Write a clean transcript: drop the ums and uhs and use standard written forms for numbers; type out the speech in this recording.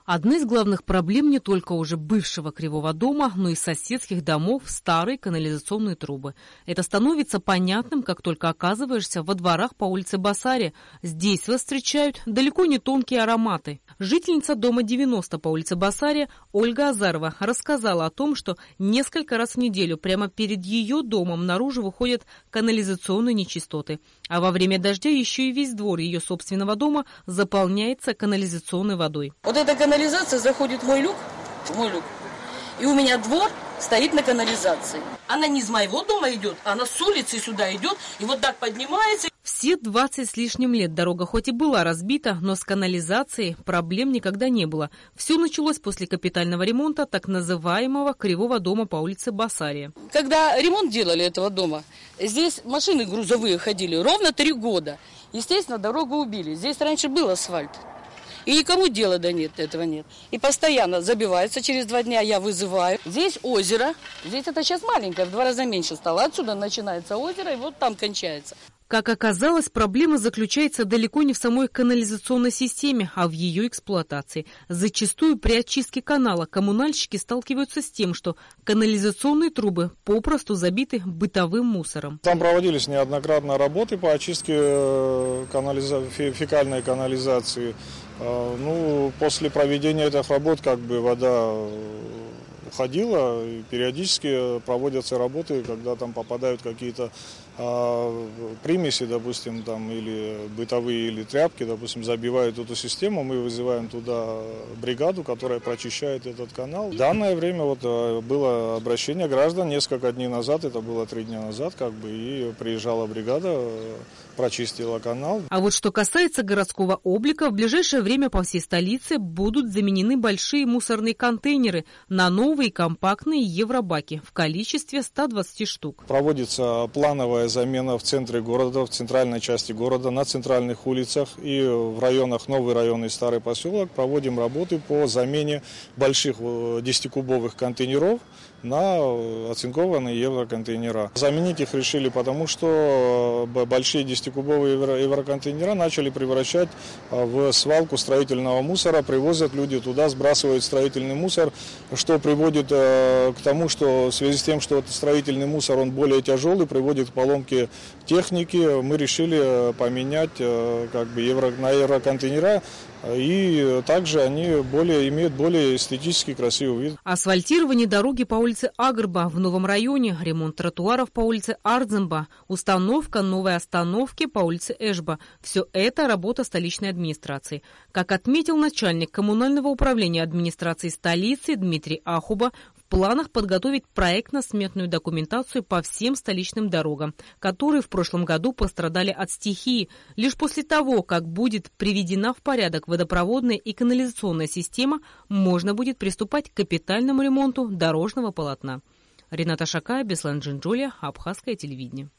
Одна из главных проблем не только уже бывшего Кривого дома, но и соседских домов – старые канализационные трубы. Это становится понятным, как только оказываешься во дворах по улице Басари. Здесь вас встречают далеко не тонкие ароматы. Жительница дома 90 по улице Басари Ольга Азарова рассказала о том, что несколько раз в неделю прямо перед ее домом наружу выходят канализационные нечистоты. А во время дождя еще и весь двор ее собственного дома заполняется канализационной водой. Вот эта канализация заходит в мой люк, и у меня двор стоит на канализации. Она не из моего дома идет, она с улицы сюда идет, и вот так поднимается. Все 20 с лишним лет дорога хоть и была разбита, но с канализацией проблем никогда не было. Все началось после капитального ремонта так называемого Кривого дома по улице Басари. Когда ремонт делали этого дома, здесь машины грузовые ходили ровно 3 года. Естественно, дорогу убили. Здесь раньше был асфальт. И никому дела этого нет. И постоянно забивается. Через 2 дня я вызываю. Здесь озеро. Здесь это сейчас маленькое, в 2 раза меньше стало. Отсюда начинается озеро, и вот там кончается. Как оказалось, проблема заключается далеко не в самой канализационной системе, а в ее эксплуатации. Зачастую при очистке канала коммунальщики сталкиваются с тем, что канализационные трубы попросту забиты бытовым мусором. Там проводились неоднократно работы по очистке фекальной канализации. После проведения этих работ вода уходила, и периодически проводятся работы, когда там попадают какие-то примеси, допустим, там, или бытовые, или тряпки, допустим, забивают эту систему, мы вызываем туда бригаду, которая прочищает этот канал. В данное время было обращение граждан несколько дней назад, это было 3 дня назад, и приезжала бригада, прочистила канал. А вот что касается городского облика, в ближайшее время по всей столице будут заменены большие мусорные контейнеры на новые компактные евробаки в количестве 120 штук. Проводится плановая замена в центре города, в центральной части города, на центральных улицах и в районах, новый район и старый поселок. Проводим работы по замене больших 10-кубовых контейнеров на оцинкованные евроконтейнера. Заменить их решили, потому что большие 10-кубовые евроконтейнера начали превращать в свалку строительного мусора. Привозят люди туда, сбрасывают строительный мусор, что приводит к тому, что в связи с тем, что строительный мусор он более тяжелый, приводит к поломке техники. Мы решили поменять на евроконтейнера, и также они имеют более эстетически красивый вид. Асфальтирование дороги по улице Агрба в новом районе, ремонт тротуаров по улице Ардземба, установка новой остановки по улице Эшба – все это работа столичной администрации. Как отметил начальник коммунального управления администрации столицы Дмитрий Ахуба, в планах подготовить проектно-сметную документацию по всем столичным дорогам, которые в прошлом году пострадали от стихии. Лишь после того, как будет приведена в порядок водопроводная и канализационная система, можно будет приступать к капитальному ремонту дорожного полотна. Рената Шакая, Беслан Джинджулия, Абхазское телевидение.